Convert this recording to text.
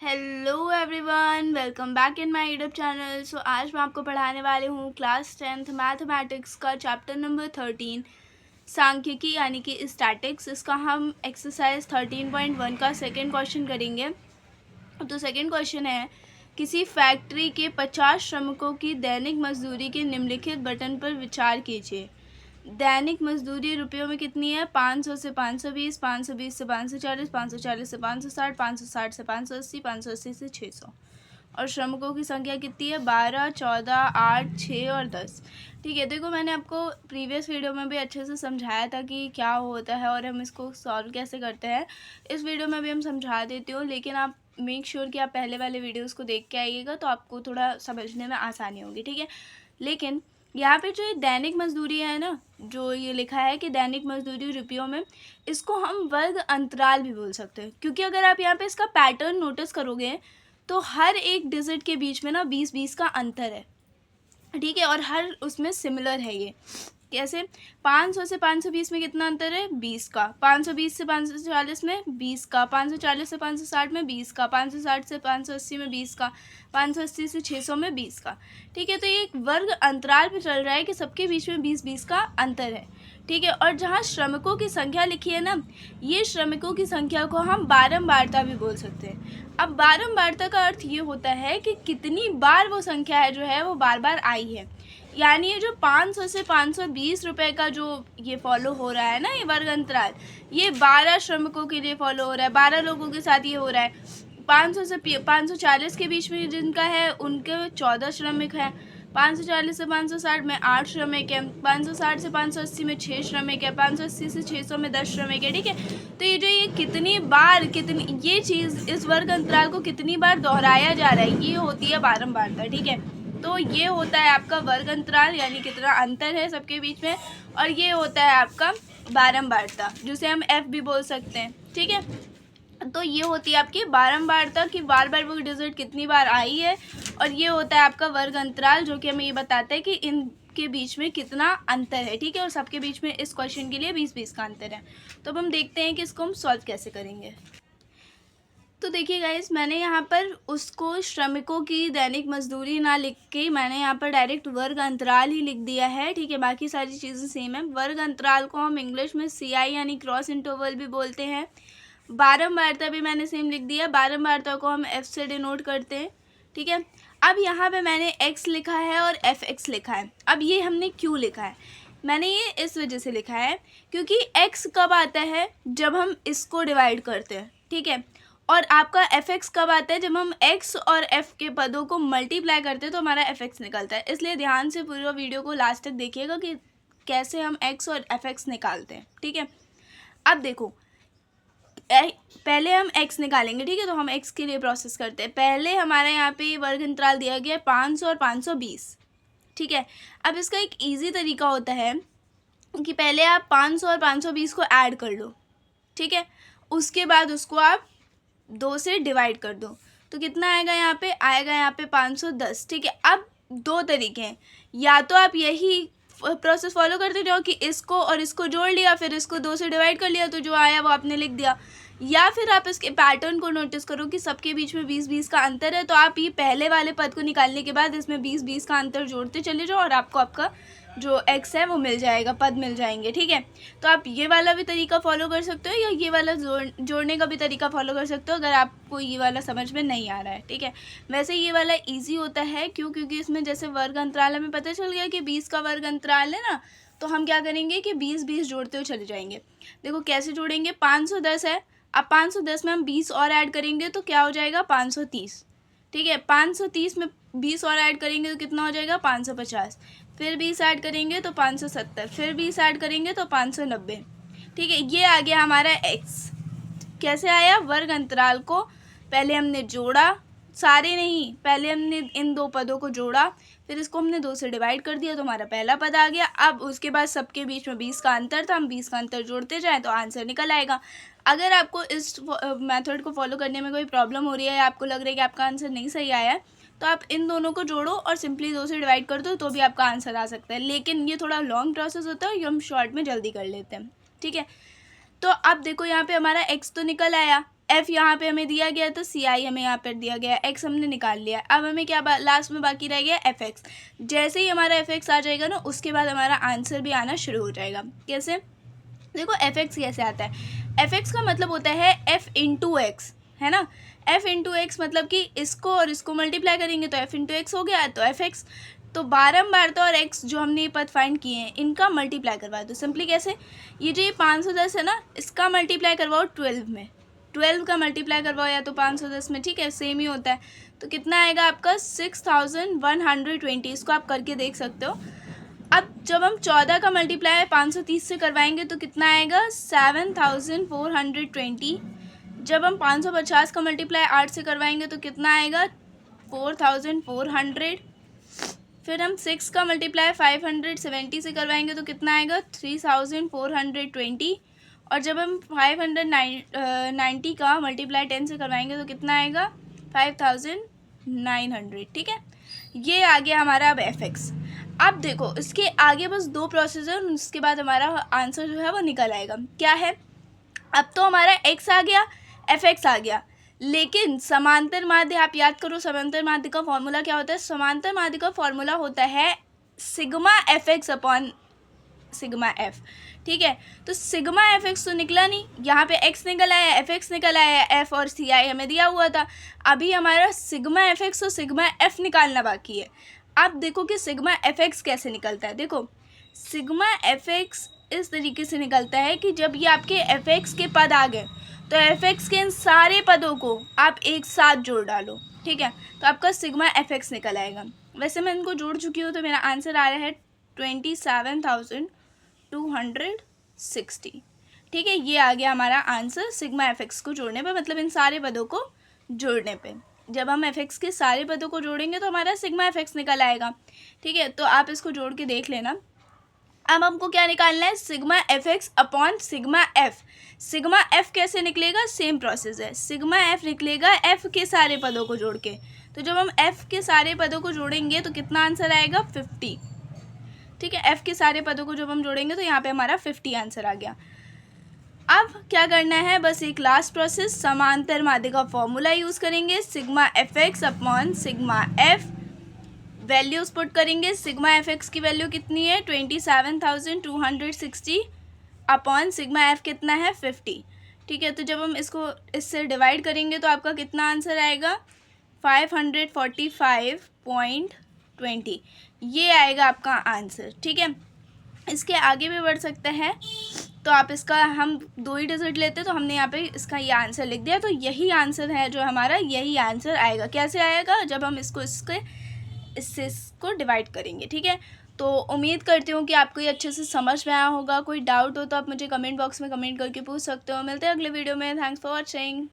Hello everyone, welcome back in my YouTube channel. So आज मैं आपको पढ़ाने वाली हूँ क्लास 10th मैथमेटिक्स का चैप्टर नंबर 13 सांख्यिकी यानी कि स्टैटिक्स। इसका हम एक्सरसाइज 13.1 का सेकंड क्वेश्चन करेंगे। तो सेकंड क्वेश्चन है, किसी फैक्ट्री के 50 श्रमिकों की दैनिक मजदूरी के निम्नलिखित बटन पर विचार कीजिए। दैनिक मजदूरी रुपयों में कितनी है? 500 से 520, 520 से 540, 540 से 560, 560 से 580, 580 से 600। और श्रमिकों की संख्या कितनी है? 12, 14, 8, 6 और 10। ठीक है, देखो मैंने आपको प्रीवियस वीडियो में भी अच्छे से समझाया था कि क्या होता है और हम इसको सॉल्व कैसे करते हैं। इस वीडियो में भी हम समझा देते हो, लेकिन आप मेक श्योर कि आप पहले वाले वीडियोज़ को देख के आइएगा तो आपको थोड़ा समझने में आसानी होगी। ठीक है, लेकिन यहाँ पे जो ये दैनिक मजदूरी है ना, जो ये लिखा है कि दैनिक मजदूरी रुपयों में, इसको हम वर्ग अंतराल भी बोल सकते हैं, क्योंकि अगर आप यहाँ पे इसका पैटर्न नोटिस करोगे तो हर एक डिजिट के बीच में ना 20-20 का अंतर है। ठीक है, और हर उसमें सिमिलर है। ये कैसे? 500 से 520 में कितना अंतर है? 20 का। 520 से 540 में 20 का। 540 से 560 में 20 का। 560 से 580 में 20 का। 580 से 600 में 20 का। ठीक है, तो ये एक वर्ग अंतराल पे चल रहा है कि सबके बीच में 20-20 का अंतर है। ठीक है, और जहाँ श्रमिकों की संख्या लिखी है ना, ये श्रमिकों की संख्या को हम बारंबारता भी बोल सकते हैं। अब बारंबारता का अर्थ ये होता है कि कितनी बार वो संख्या है जो है वो बार बार आई है। यानी ये जो 500 से 520 रुपए का जो ये फॉलो हो रहा है ना, ये वर्ग अंतराल, ये 12 श्रमिकों के लिए फॉलो हो रहा है, 12 लोगों के साथ ये हो रहा है। 500 से 540 के बीच में जिनका है उनके 14 श्रमिक हैं। 540 से 560 में 8 श्रमिक हैं। 560 से 580 में 6 श्रमिक है। 580 से 600 में 10 श्रमिक है। ठीक है, तो ये जो ये कितनी बार ये चीज़ इस वर्ग अंतराल को कितनी बार दोहराया जा रहा है, ये होती है बारंबारता। ठीक है, तो ये होता है आपका वर्ग अंतराल, यानी कितना अंतर है सबके बीच में, और ये होता है आपका बारंबारता, जिसे हम एफ भी बोल सकते हैं। ठीक है, तो ये होती है आपकी बारंबारता कि बार बार वो डिजिट कितनी बार आई है, और ये होता है आपका वर्ग अंतराल, जो कि हमें ये बताता है कि इनके बीच में कितना अंतर है। ठीक है, और सबके बीच में इस क्वेश्चन के लिए 20-20 का अंतर है। तो अब हम देखते हैं कि इसको हम सॉल्व कैसे करेंगे। तो देखिए गाइस, मैंने यहाँ पर उसको श्रमिकों की दैनिक मजदूरी ना लिख के मैंने यहाँ पर डायरेक्ट वर्ग अंतराल ही लिख दिया है। ठीक है, बाकी सारी चीज़ें सेम है। वर्ग अंतराल को हम इंग्लिश में CI यानी क्रॉस इंटरवल भी बोलते हैं। बारंबारता भी मैंने सेम लिख दिया। बारंबारता को हम F से डिनोट करते हैं। ठीक है, अब यहाँ पे मैंने X लिखा है और FX लिखा है। अब ये हमने क्यों लिखा है? मैंने ये इस वजह से लिखा है क्योंकि X कब आता है? जब हम इसको डिवाइड करते हैं। ठीक है, और आपका FX कब आता है? जब हम X और F के पदों को मल्टीप्लाई करते हैं तो हमारा FX निकलता है। इसलिए ध्यान से पूरा वीडियो को लास्ट तक देखिएगा कि कैसे हम X और FX निकालते हैं। ठीक है, अब देखो, पहले हम X निकालेंगे। ठीक है, तो हम X के लिए प्रोसेस करते हैं। पहले हमारे यहाँ पे वर्ग अंतराल दिया गया है 500 और 520। ठीक है, अब इसका एक ईजी तरीका होता है कि पहले आप 500 और 520 को ऐड कर लो। ठीक है, उसके बाद उसको आप 2 से डिवाइड कर दो, तो कितना आएगा? यहाँ पे आएगा यहाँ पे 510। ठीक है, अब दो तरीके हैं, या तो आप यही प्रोसेस फॉलो करते जाओ कि इसको और इसको जोड़ लिया, फिर इसको 2 से डिवाइड कर लिया, तो जो आया वो आपने लिख दिया, या फिर आप इसके पैटर्न को नोटिस करो कि सबके बीच में 20-20 का अंतर है, तो आप ये पहले वाले पद को निकालने के बाद इसमें 20-20 का अंतर जोड़ते चले जाओ और आपको आपका जो X है वो मिल जाएगा, पद मिल जाएंगे। ठीक है, तो आप ये वाला भी तरीका फॉलो कर सकते हो या ये वाला जोड़ने का भी तरीका फॉलो कर सकते हो, अगर आपको ये वाला समझ में नहीं आ रहा है। ठीक है, वैसे ये वाला इजी होता है, क्योंकि इसमें जैसे वर्ग अंतराल हमें पता चल गया कि 20 का वर्ग अंतराल है ना, तो हम क्या करेंगे कि 20-20 जोड़ते हुए चले जाएंगे। देखो कैसे जोड़ेंगे, 510 है, अब 510 में हम 20 और ऐड करेंगे तो क्या हो जाएगा? 530। ठीक है, 530 में 20 और ऐड करेंगे तो कितना हो जाएगा? 550। फिर 20 ऐड करेंगे तो 570। फिर 20 ऐड करेंगे तो 590। ठीक है, ये आ गया हमारा X। कैसे आया? वर्ग अंतराल को पहले हमने जोड़ा, सारे नहीं, पहले हमने इन दो पदों को जोड़ा, फिर इसको हमने 2 से डिवाइड कर दिया तो हमारा पहला पद आ गया। अब उसके बाद सबके बीच में 20 का अंतर था, हम 20 का अंतर जोड़ते जाएँ तो आंसर निकल आएगा। अगर आपको इस मेथड को फॉलो करने में कोई प्रॉब्लम हो रही है या आपको लग रहा है कि आपका आंसर नहीं सही आया है, तो आप इन दोनों को जोड़ो और सिंपली 2 से डिवाइड कर दो तो भी आपका आंसर आ सकता है। लेकिन ये थोड़ा लॉन्ग प्रोसेस होता है, ये हम शॉर्ट में जल्दी कर लेते हैं। ठीक है, तो अब देखो यहाँ पे हमारा X तो निकल आया, एफ़ यहाँ पे हमें दिया गया तो सी आई हमें यहाँ पर दिया गया, एक्स हमने निकाल लिया। अब हमें क्या लास्ट में बाकी रह गया एफ एक्स। जैसे ही हमारा एफ एक्स आ जाएगा ना, उसके बाद हमारा आंसर भी आना शुरू हो जाएगा। कैसे? देखो एफ एक्स कैसे आता है। एफ एक्स का मतलब होता है एफ इंटू एक्स, है ना। एफ इंटू एक्स मतलब कि इसको और इसको मल्टीप्लाई करेंगे तो एफ इंटू एक्स हो गया, तो एफ एक्स। तो बारंबारता और एक्स जो हमने ये पद फाइंड किए हैं इनका मल्टीप्लाई करवा दो। सिंपली कैसे? ये जो ये 510 है ना, इसका मल्टीप्लाई करवाओ 12 में। 12 का मल्टीप्लाई करवाओ या तो 510 में, ठीक है, सेम ही होता है। तो कितना आएगा आपका 6120। इसको आप करके देख सकते हो। अब जब हम 14 का मल्टीप्लाई 530 से करवाएंगे तो कितना आएगा 7420। जब हम 550 का मल्टीप्लाई 8 से करवाएंगे तो कितना आएगा 4400। फिर हम 6 का मल्टीप्लाई 570 से करवाएंगे तो कितना आएगा 3420। और जब हम 590 का मल्टीप्लाई 10 से करवाएंगे तो कितना आएगा 5900। ठीक है, ये आ गया हमारा अब एफ एक्स। अब देखो इसके आगे बस 2 प्रोसेस है, उसके बाद हमारा आंसर जो है वो निकल आएगा। क्या है? अब तो हमारा एक्स आ गया, एफ एक्स आ गया, लेकिन समांतर माध्य आप याद करो, समांतर माध्य का फॉर्मूला क्या होता है? समांतर माध्य का फॉर्मूला होता है sigma F x upon sigma F. ठीक है, तो सिग्मा एफ एक्स तो निकला नहीं, यहाँ पे एक्स निकल आया, एफ एक्स निकल आया, एफ और सी आई हमें दिया हुआ था। अभी हमारा सिग्मा एफ एक्स और सिग्मा एफ निकालना बाकी है। आप देखो कि सिग्मा एफ एक्स कैसे निकलता है। देखो सिग्मा एफ एक्स इस तरीके से निकलता है कि जब ये आपके एफ एक्स के पद आ गए तो एफ एक्स के इन सारे पदों को आप एक साथ जोड़ डालो। ठीक है, तो आपका सिग्मा एफ एक्स निकल आएगा। वैसे मैं इनको जोड़ चुकी हूँ तो मेरा आंसर आ रहा है 27,260। ठीक है, ये आ गया हमारा आंसर सिग्मा एफ एक्स को जोड़ने पे, मतलब इन सारे पदों को जोड़ने पे। जब हम एफ एक्स के सारे पदों को जोड़ेंगे तो हमारा सिग्मा एफ एक्स निकल आएगा। ठीक है, तो आप इसको जोड़ के देख लेना। अब हमको क्या निकालना है? Sigma F x upon sigma F. Sigma F कैसे निकलेगा? सेम प्रोसेस है, सिग्मा एफ निकलेगा एफ के सारे पदों को जोड़ के। तो जब हम एफ के सारे पदों को जोड़ेंगे तो कितना आंसर आएगा 50। ठीक है, एफ के सारे पदों को जब हम जोड़ेंगे तो यहाँ पे हमारा 50 आंसर आ गया। अब क्या करना है? बस एक लास्ट प्रोसेस, समांतर माध्य का फॉर्मूला यूज़ करेंगे, sigma F x upon sigma F. Values put करेंगे। सिग्मा एफ एक्स की वैल्यू कितनी है 27,260 अपॉन सिग्मा एफ कितना है 50। ठीक है, तो जब हम इसको इससे डिवाइड करेंगे तो आपका कितना आंसर आएगा 545.20। ये आएगा आपका आंसर। ठीक है, इसके आगे भी बढ़ सकते हैं, तो आप इसका हम 2 ही डिजिट लेते तो हमने यहाँ पे इसका ये आंसर लिख दिया, तो यही आंसर है जो हमारा, यही आंसर आएगा। कैसे आएगा? जब हम इसको इसको डिवाइड करेंगे। ठीक है, तो उम्मीद करती हूँ कि आपको ये अच्छे से समझ में आया होगा। कोई डाउट हो तो आप मुझे कमेंट बॉक्स में कमेंट करके पूछ सकते हो। मिलते हैं अगले वीडियो में। Thanks for watching.